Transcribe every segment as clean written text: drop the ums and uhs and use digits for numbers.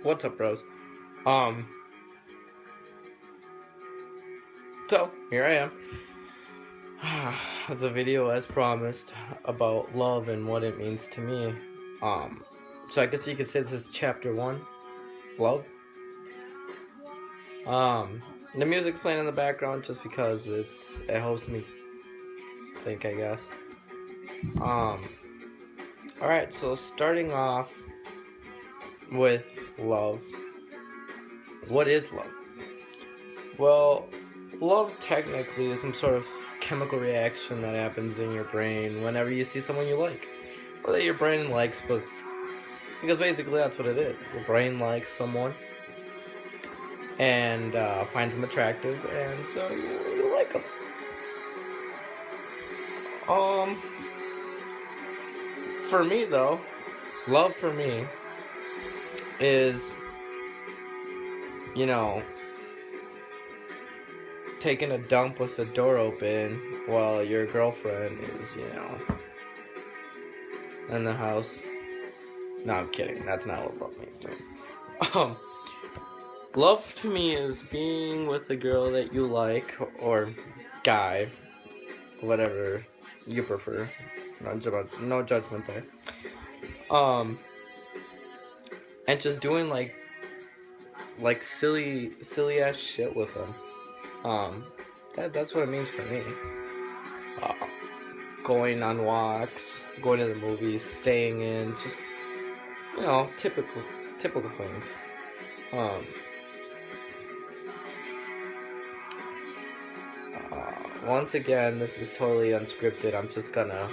What's up, bros? Um, so here I am. The video as promised about love and what it means to me. Um, so I guess you could say this is chapter 1, love. The music's playing in the background just because it helps me think, I guess. Alright, so starting off with love. What is love? Well, love technically is some sort of chemical reaction that happens in your brain whenever you see someone you like. Or that your brain likes, because basically that's what it is. Your brain likes someone and finds them attractive, and so you like them. For me though, love for me is, taking a dump with the door open while your girlfriend is, in the house. No, I'm kidding. That's not what love means to me. Love to me is being with a girl that you like, or guy, whatever you prefer. No judgment there. And just doing like silly ass shit with them. That's what it means for me. Going on walks, going to the movies, staying in, just typical things. Once again, this is totally unscripted. I'm just kind of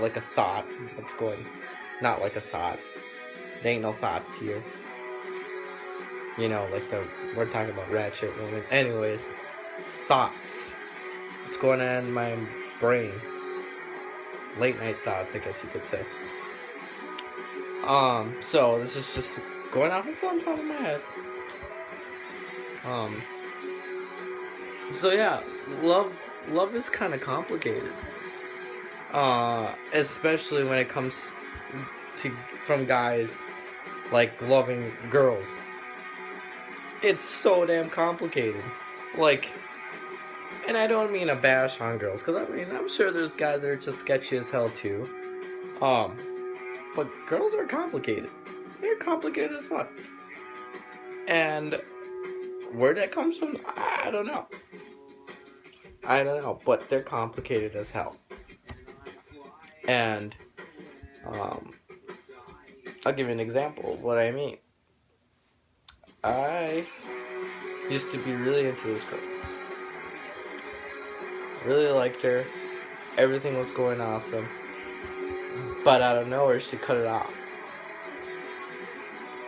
like a thought that's going, not like a thought. There ain't no thoughts here. We're talking about ratchet women. Anyways, thoughts. What's going on in my brain? Late night thoughts, I guess you could say. So this is just going off what's on top of my head. So yeah, love is kind of complicated. Especially when it comes from guys like loving girls. It's so damn complicated. And I don't mean a bash on girls, because I'm sure there's guys that are just sketchy as hell too. But girls are complicated. They're complicated as fuck. And where that comes from, I don't know. But they're complicated as hell. And I'll give you an example of what I mean. I used to be really into this girl. Really liked her. Everything was going awesome. But out of nowhere, she cut it off.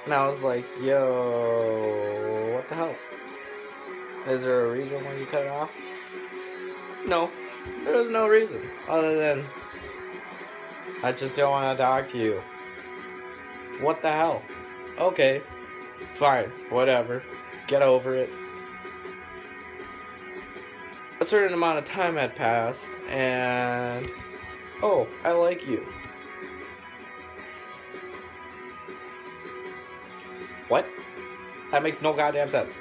And I was like, yo, what the hell? Is there a reason why you cut it off? No, there was no reason. Other than, I just don't want to talk to you. What the hell? Okay. Fine, whatever. Get over it. A certain amount of time had passed, and oh, I like you. What? That makes no goddamn sense.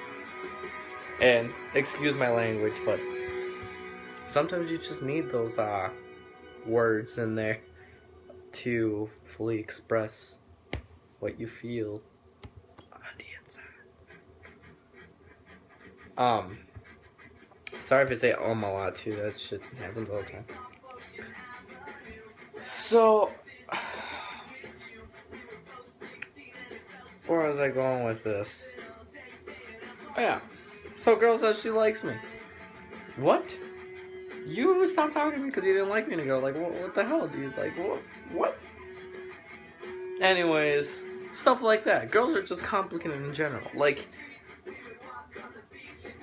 And excuse my language, but sometimes you just need those words in there to fully express what you feel. Sorry if I say a lot too, that shit happens all the time. So, where was I going with this? Oh yeah, so girl says she likes me. What? You stopped talking to me because you didn't like me, and go like, what the hell, dude? Like, what? Anyways, stuff like that. Girls are just complicated in general. Like,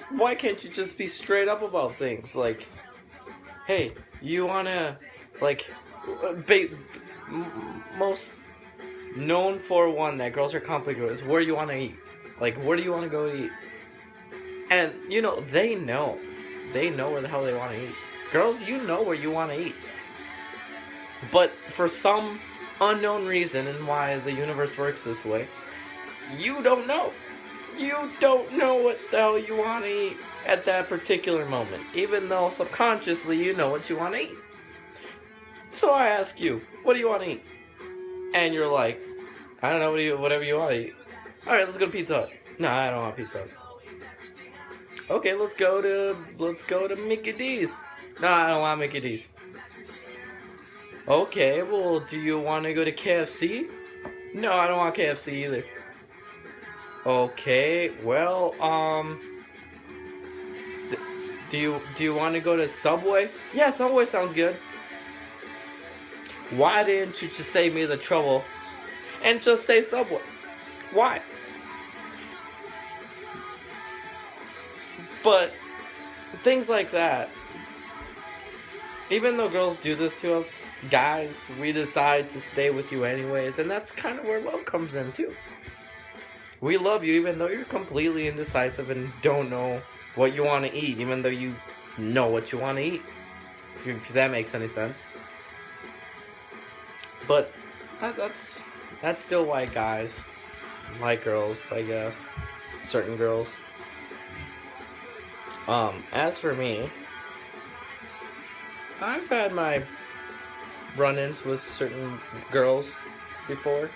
why can't you just be straight up about things? Like, hey, you wanna, most known for one that girls are complicated is where you wanna eat. Like, where do you wanna go eat? And, they know. They know where the hell they wanna eat. Girls, you know where you wanna eat. But for some unknown reason, and why the universe works this way, you don't know. You don't know what the hell you want to eat at that particular moment, even though subconsciously you know what you want to eat. So I ask you, what do you want to eat? And you're like, I don't know, whatever you want to eat. Alright, let's go to Pizza Hut. No, I don't want Pizza Hut. Okay, let's go to Mickey D's. No, I don't want Mickey D's. Okay, well, do you want to go to KFC? No, I don't want KFC either. Okay, well, do you want to go to Subway? Yeah, Subway sounds good. Why didn't you just save me the trouble and just say Subway? Why? But things like that, even though girls do this to us, guys, we decide to stay with you anyways, and that's kind of where love comes in too. We love you even though you're completely indecisive and don't know what you want to eat, even though you know what you want to eat, if that makes any sense. But that's still why guys like girls, I guess. Certain girls. As for me, I've had my run-ins with certain girls before.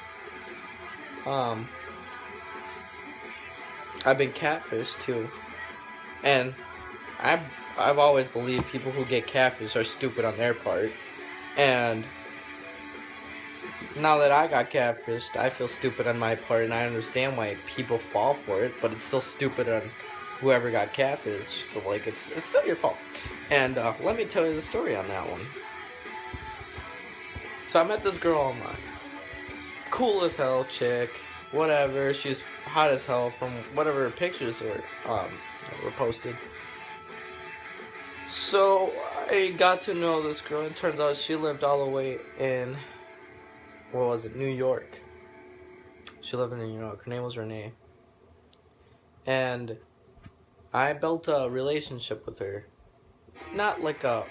I've been catfished too. And I've always believed people who get catfished are stupid on their part. And now that I got catfished, I feel stupid on my part, and I understand why people fall for it, but it's still stupid on whoever got catfished. Like, it's still your fault. And let me tell you the story on that one. So I met this girl online. Cool as hell chick, whatever. She's hot as hell from whatever pictures were posted. So I got to know this girl, and it turns out she lived all the way in, what was it, New York. She lived in New York. Her name was Renee. And I built a relationship with her. Not like a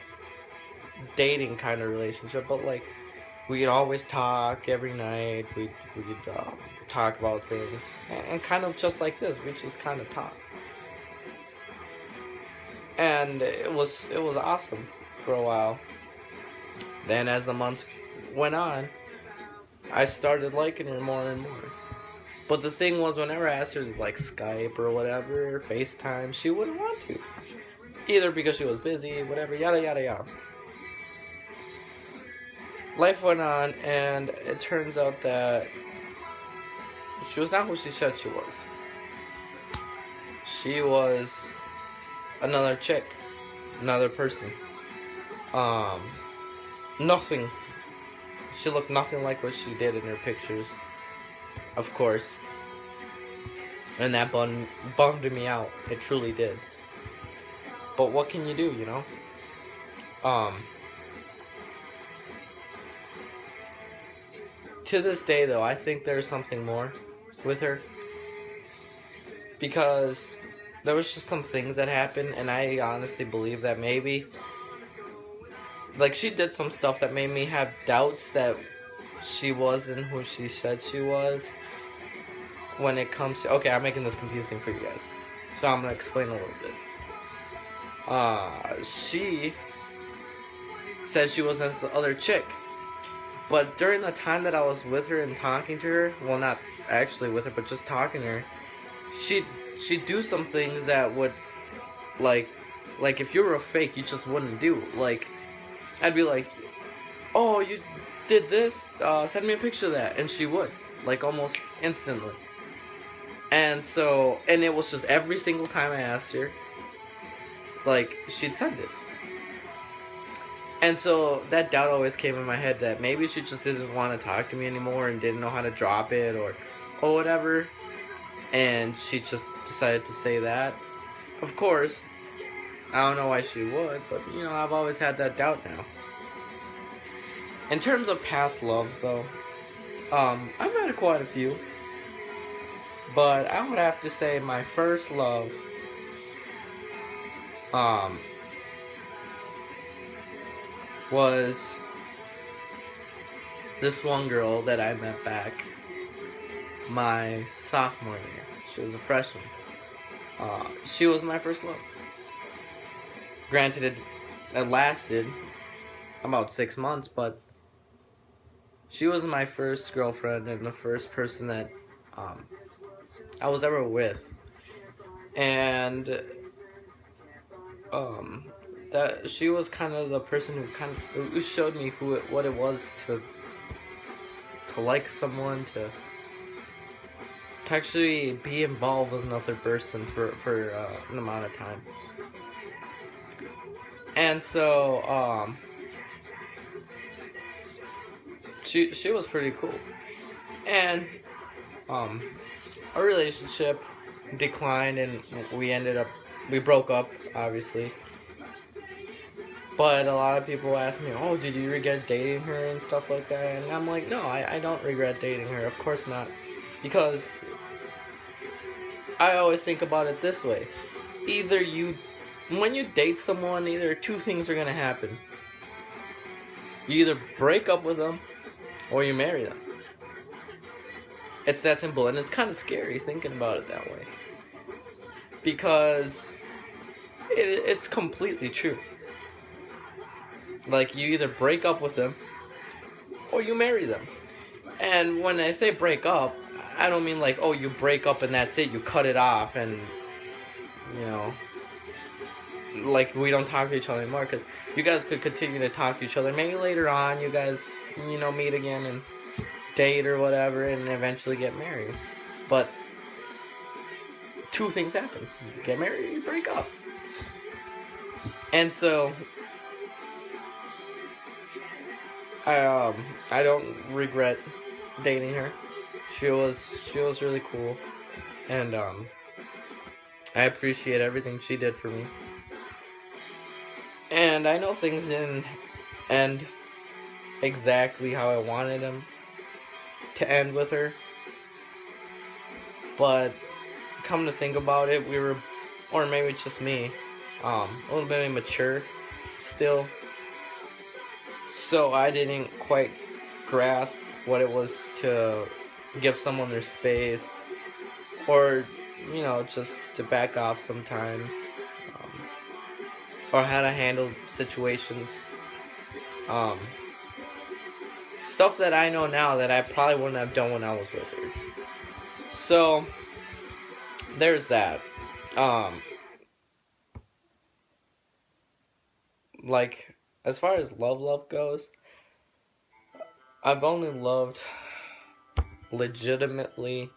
dating kind of relationship, but like we could always talk every night. We could talk about things. And kind of just like this, we just kind of talk. And it was awesome for a while. Then as the months went on, I started liking her more and more. But the thing was, whenever I asked her to like Skype or whatever, FaceTime, she wouldn't want to. Either because she was busy, whatever, yada yada yada. Life went on, and it turns out that she was not who she said she was. She was another chick, another person. Nothing. She looked nothing like what she did in her pictures, of course. And that bummed me out. It truly did. But what can you do, you know? To this day, though, I think there's something more with her. Because there was just some things that happened, and I honestly believe that maybe, like, she did some stuff that made me have doubts that she wasn't who she said she was. When it comes to, okay, I'm making this confusing for you guys, so I'm gonna explain a little bit. She said she was this other chick, but during the time that I was with her and talking to her, well, not actually with her, but just talking to her, she'd do some things that would, like if you were a fake, you just wouldn't do. Like, I'd be like, oh, you did this, send me a picture of that, and she would, like, almost instantly. And so, and it was just every single time I asked her, like, she'd send it. And so that doubt always came in my head that maybe she just didn't want to talk to me anymore and didn't know how to drop it or whatever. And she just decided to say that. Of course, I don't know why she would, but, you know, I've always had that doubt now. In terms of past loves, though, I've had quite a few. But I would have to say my first love, was this one girl that I met back my sophomore year. She was a freshman. She was my first love. Granted, it lasted about 6 months, but she was my first girlfriend and the first person that I was ever with. And that she was kind of the person who showed me what it was to like someone, to actually be involved with another person for an amount of time. And so she was pretty cool. And our relationship declined, and we broke up, obviously. But a lot of people ask me, oh, did you regret dating her and stuff like that? And I'm like, no, I don't regret dating her. Of course not. Because I always think about it this way. When you date someone, either two things are going to happen. You either break up with them or you marry them. It's that simple, and it's kind of scary thinking about it that way. Because it's completely true. Like, you either break up with them or you marry them. And when I say break up, I don't mean like, oh, you break up and that's it, you cut it off and, you know, like, we don't talk to each other anymore. Because you guys could continue to talk to each other. Maybe later on you guys, you know, meet again and date or whatever and eventually get married. But two things happen. You get married or you break up. And so I don't regret dating her. She was really cool, and I appreciate everything she did for me. And I know things didn't end exactly how I wanted them to end with her, but come to think about it, we were, or maybe it's just me, a little bit immature still. So I didn't quite grasp what it was to give someone their space, or, you know, just to back off sometimes, or how to handle situations. Stuff that I know now that I probably wouldn't have done when I was with her. So there's that. Like, as far as love goes, I've only loved legitimately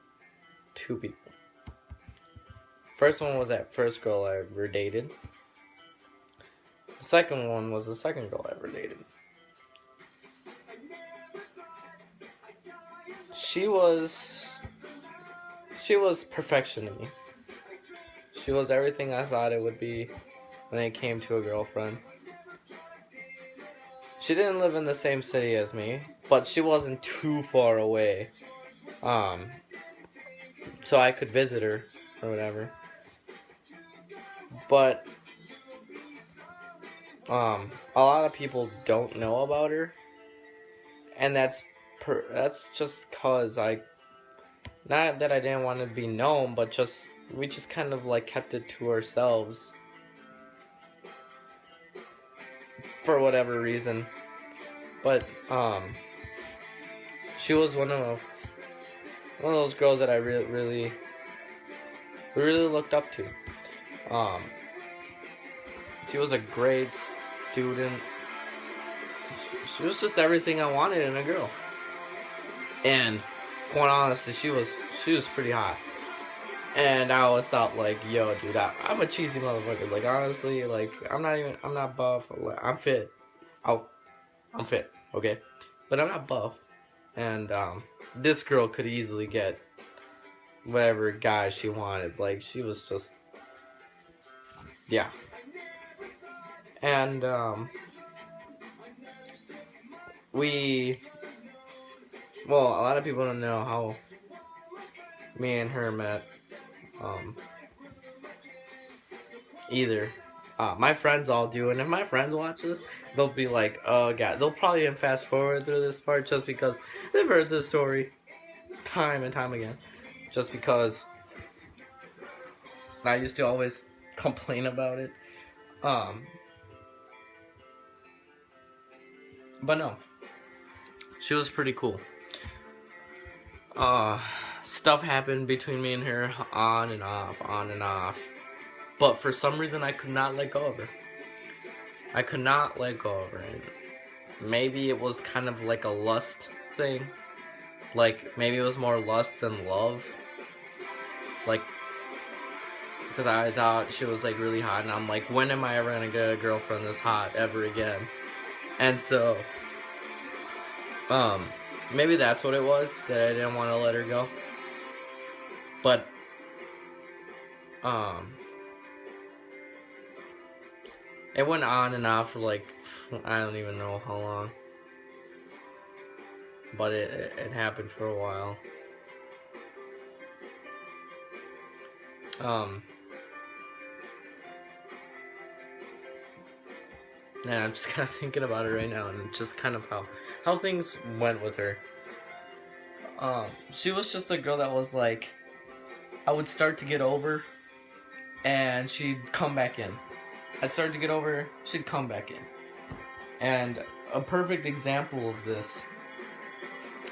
two people. First one was that first girl I ever dated. The second one was the second girl I ever dated. She was perfection to me. She was everything I thought it would be when it came to a girlfriend. She didn't live in the same city as me, but she wasn't too far away. So I could visit her or whatever. But a lot of people don't know about her, and that's just cause not that I didn't want to be known, but we just kind of like kept it to ourselves for whatever reason. But she was one of those girls that I really looked up to. She was a great student. She was just everything I wanted in a girl. And quite honestly, she was pretty hot. And I always thought, like, yo, dude, I'm a cheesy motherfucker. Like, honestly, like, I'm not buff. I'm fit. I'm fit, okay? But I'm not buff. And this girl could easily get whatever guy she wanted. Like, she was just, yeah. And a lot of people don't know how me and her met either. My friends all do, and if my friends watch this, they'll be like, oh god, they'll probably fast forward through this part just because they've heard this story time and time again, just because I used to always complain about it. But no, she was pretty cool. Stuff happened between me and her on and off, on and off. But for some reason, I could not let go of her. I could not let go of her. And maybe it was kind of like a lust thing. Like, maybe it was more lust than love. Like, because I thought she was, like, really hot. And I'm like, when am I ever going to get a girlfriend this hot ever again? And so, maybe that's what it was, that I didn't want to let her go. But, it went on and off for, like, I don't even know how long. But it happened for a while. And I'm just kind of thinking about it right now, and just kind of how things went with her. She was just a girl that was like, I would start to get over, and she'd come back in. I'd start to get over her, she'd come back in. And a perfect example of this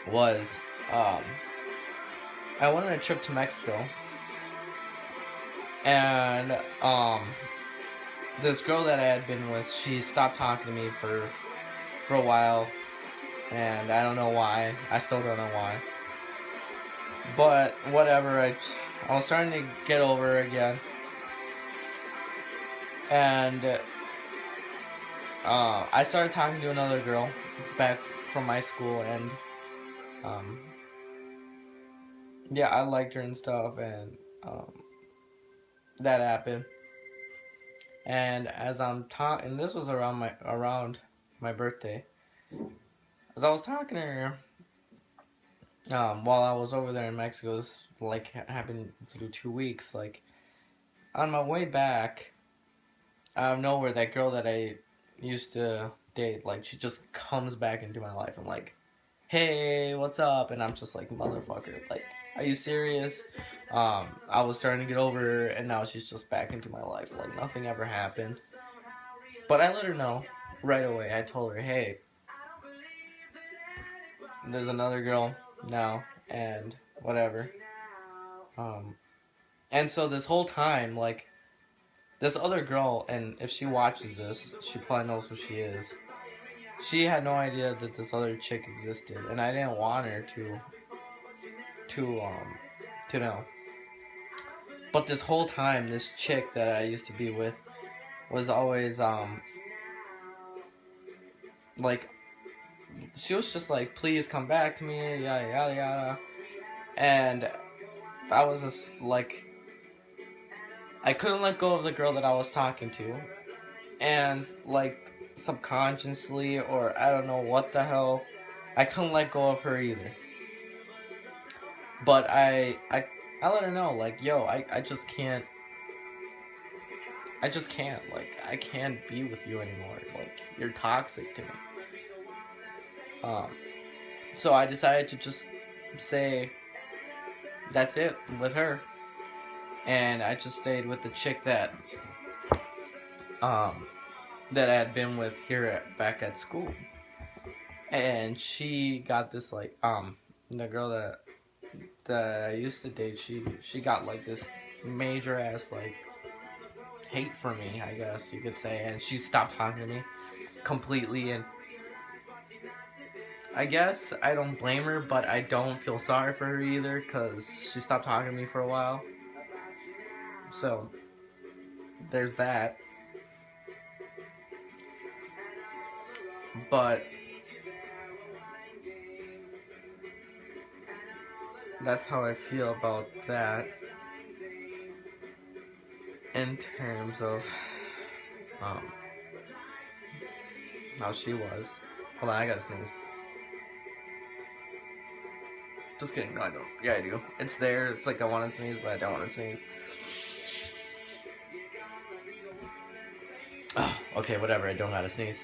was, I went on a trip to Mexico, and, this girl that I had been with, she stopped talking to me for a while, and I don't know why. I still don't know why. But whatever, I was starting to get over her again, and I started talking to another girl back from my school, and yeah, I liked her and stuff, and that happened. And as I'm talking, and this was around my birthday, as I was talking to her, while I was over there in Mexico, this like happened through 2 weeks. Like, on my way back, out of nowhere, that girl that I used to date, like, she just comes back into my life. I'm like, hey, what's up? And I'm just like, motherfucker, like, are you serious? I was starting to get over her, and now she's just back into my life, like nothing ever happened. But I let her know right away. I told her, hey, there's another girl now, and whatever. And so this whole time, like, this other girl, and if she watches this, she probably knows who she is. She had no idea that this other chick existed, and I didn't want her to know. But this whole time, this chick that I used to be with was always, like, she was just like, please come back to me, yada, yada, yada. And I was just, like, I couldn't let go of the girl that I was talking to. And, like, subconsciously, or I don't know what the hell, I couldn't let go of her either. But I let her know, like, yo, I just can't, like, I can't be with you anymore. Like, you're toxic to me. So I decided to just say, that's it with her. And I just stayed with the chick that I had been with here back at school. And she got this, like, the girl that I used to date, she got, like, this major ass, like, hate for me, I guess you could say, and she stopped talking to me completely. And I guess I don't blame her, but I don't feel sorry for her either, because she stopped talking to me for a while. So there's that. But that's how I feel about that in terms of how she was. Hold on, I gotta sneeze. Just kidding, no I don't. Yeah, I do. It's there, it's like I want to sneeze, but I don't want to sneeze. Oh, okay, whatever, I don't gotta sneeze.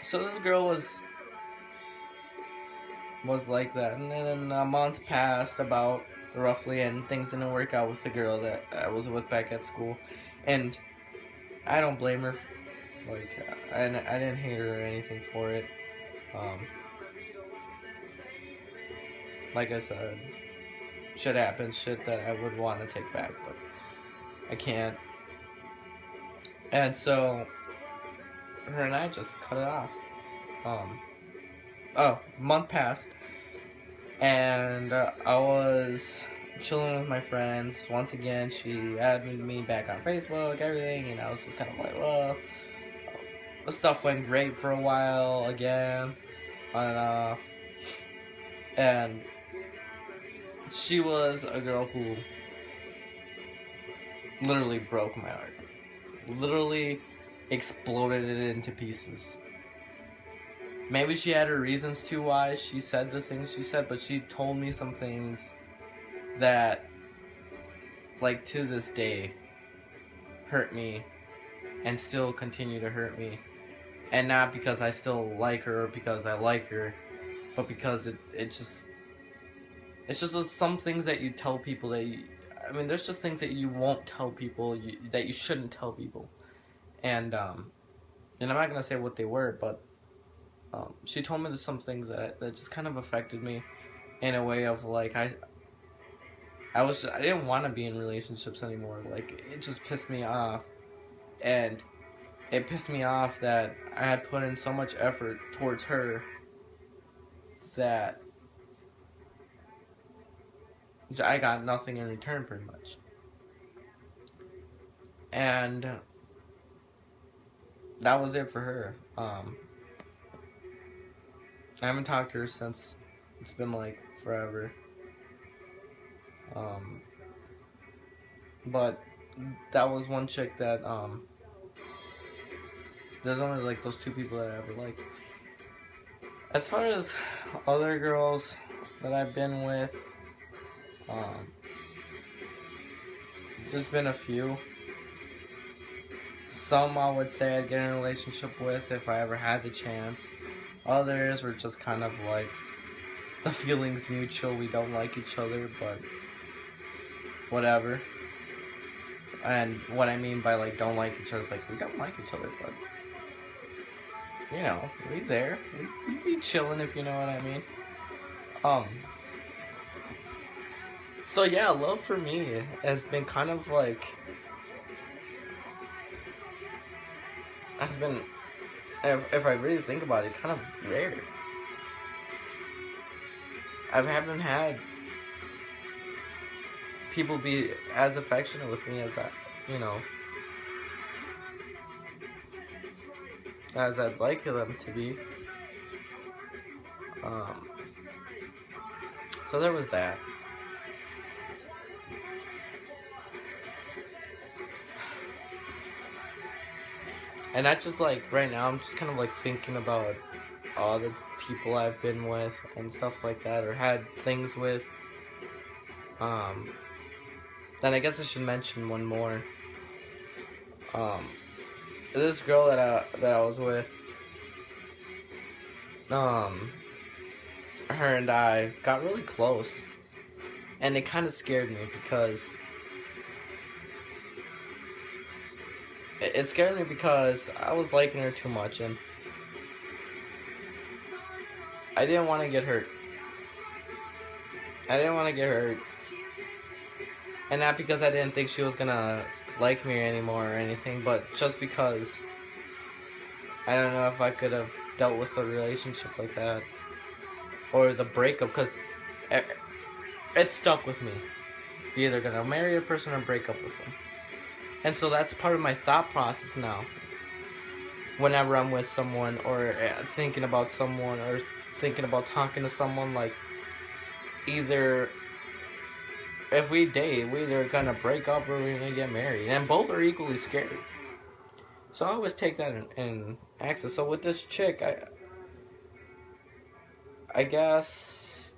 So this girl was was like that. And then a month passed about roughly, and things didn't work out with the girl that I was with back at school. And I don't blame her. Like, I didn't hate her or anything for it. Um, like I said, shit happens, shit that I would want to take back, but I can't. And so, her and I just cut it off. Month passed, and I was chilling with my friends. Once again, she added me back on Facebook, everything, and I was just kind of like, well, the stuff went great for a while again, on and off. And she was a girl who literally broke my heart. Literally exploded it into pieces. Maybe she had her reasons to why she said the things she said, but she told me some things that, like, to this day, hurt me and still continue to hurt me. And not because I still like her or because I like her, but because it's just some things that you tell people that there's just things that you won't tell people, that you shouldn't tell people. And I'm not going to say what they were, but she told me some things that just kind of affected me in a way of, like, I didn't want to be in relationships anymore. Like, it just pissed me off. And it pissed me off that I had put in so much effort towards her that I got nothing in return, pretty much. And that was it for her. I haven't talked to her since. It's been like forever. But that was one chick that there's only like those two people that I ever liked. As far as other girls that I've been with, there's been a few. Some I would say I'd get in a relationship with if I ever had the chance. Others were just kind of like, the feeling's mutual, we don't like each other, but whatever. And what I mean by, like, don't like each other is, like, we don't like each other, but, you know, we there. We'd be chilling, if you know what I mean. So yeah, love for me has been kind of like, has been, if I really think about it, kind of rare. I haven't had people be as affectionate with me as as I'd like them to be. So there was that. And not just like right now, I'm just kind of like thinking about all the people I've been with and stuff like that, or had things with. Then I guess I should mention one more. This girl that I was with, her and I got really close, and it kind of scared me because it scared me because I was liking her too much, and I didn't want to get hurt. And not because I didn't think she was gonna like me anymore or anything, but just because I don't know if I could have dealt with a relationship like that. Or the breakup, because it stuck with me. You're either gonna marry a person or break up with them. And so that's part of my thought process now. Whenever I'm with someone, or thinking about someone, or thinking about talking to someone, like, either if we date, we're either gonna break up or we're gonna get married. And both are equally scary. So I always take that in access. So with this chick, I guess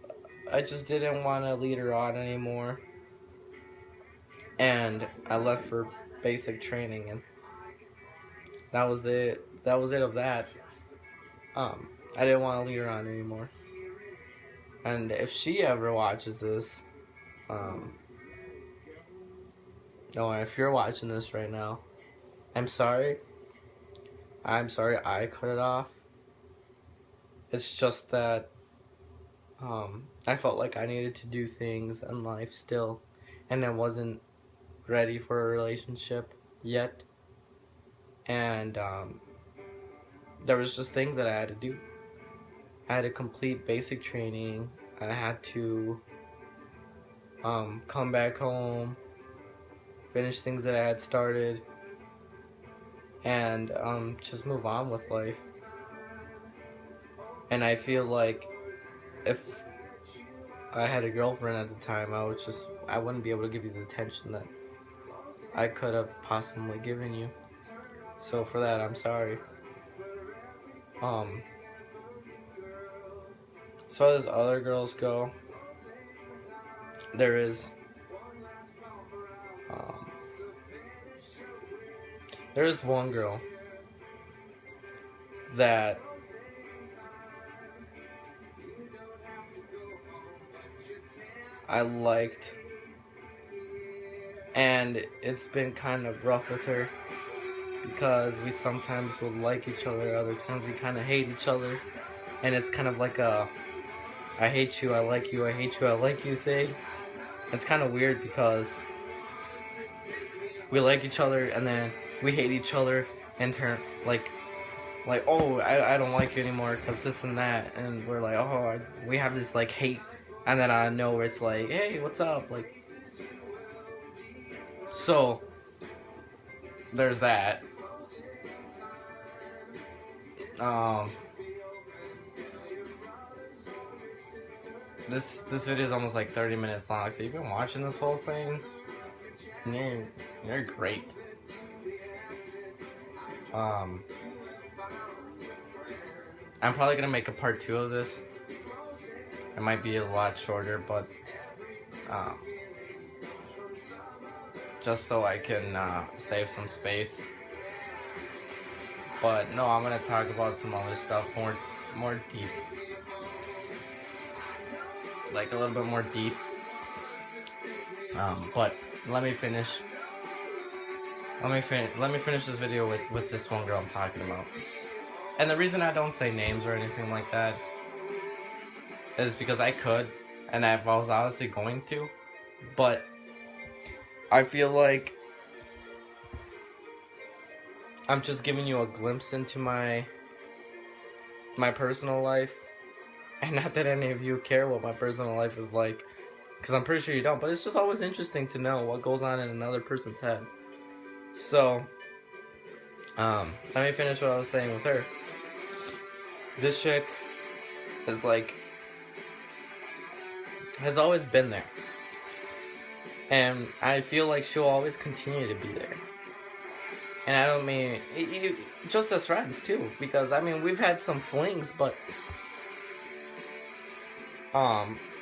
I just didn't want to lead her on anymore. And I left for basic training, and that was it of that. I didn't want to lead her on anymore. And if she ever watches this, no, if you're watching this right now, I'm sorry. I'm sorry I cut it off. It's just that I felt like I needed to do things in life still, and I wasn't ready for a relationship yet. And there was just things that I had to do. I had to complete basic training. I had to come back home, finish things that I had started, and just move on with life. And I feel like if I had a girlfriend at the time, I wouldn't be able to give you the attention that I could have possibly given you. So for that, I'm sorry. As far as other girls go, there is one girl that I liked, and it's been kind of rough with her because we sometimes will like each other, other times we kind of hate each other, and it's kind of like a I hate you, I like you, I hate you, I like you thing. It's kind of weird because we like each other and then we hate each other and turn like oh, I don't like you anymore because this and that, and we're like, oh, we have this like hate, and then I know where it's like, hey, what's up, like. So there's that. This video is almost like 30 minutes long, so you've been watching this whole thing. You're great. I'm probably gonna make a part 2 of this. It might be a lot shorter, but just so I can save some space. But no, I'm gonna talk about some other stuff more deep, like a little bit more deep. But let me finish. Let me finish this video with this one girl I'm talking about. And the reason I don't say names or anything like that is because I could, and I was honestly going to, but I feel like I'm just giving you a glimpse into my personal life, and not that any of you care what my personal life is like, because I'm pretty sure you don't, but it's just always interesting to know what goes on in another person's head. So, let me finish what I was saying with her. This chick is like, has always been there. And I feel like she'll always continue to be there. And I don't mean, just as friends too, because I mean, we've had some flings, but,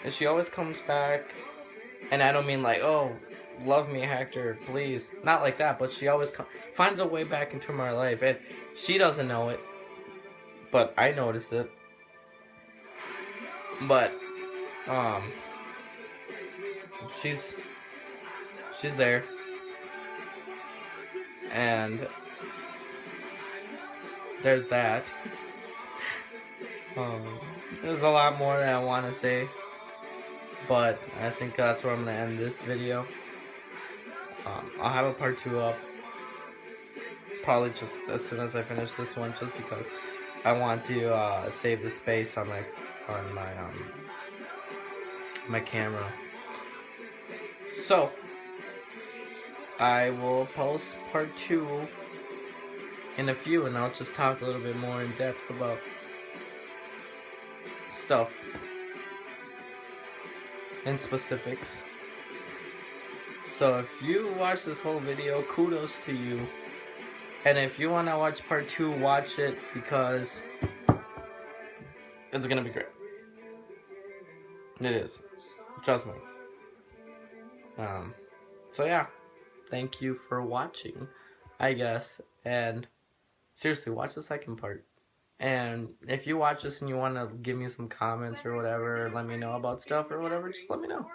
she always comes back, and I don't mean like, oh, love me, Hector, please. Not like that, but she always finds a way back into my life, and she doesn't know it, but I noticed it. But, she's there, and there's that. There's a lot more that I want to say, but I think that's where I'm going to end this video. I'll have a part 2 up, probably just as soon as I finish this one, just because I want to save the space on my camera. So I will post part 2 in a few, and I'll just talk a little bit more in depth about stuff and specifics. So if you watch this whole video, kudos to you. And if you want to watch part 2, watch it, because it's gonna be great. It is. Trust me. So yeah. Thank you for watching, I guess. And seriously, watch the second part. And if you watch this and you want to give me some comments or whatever, let me know about stuff or whatever, just let me know.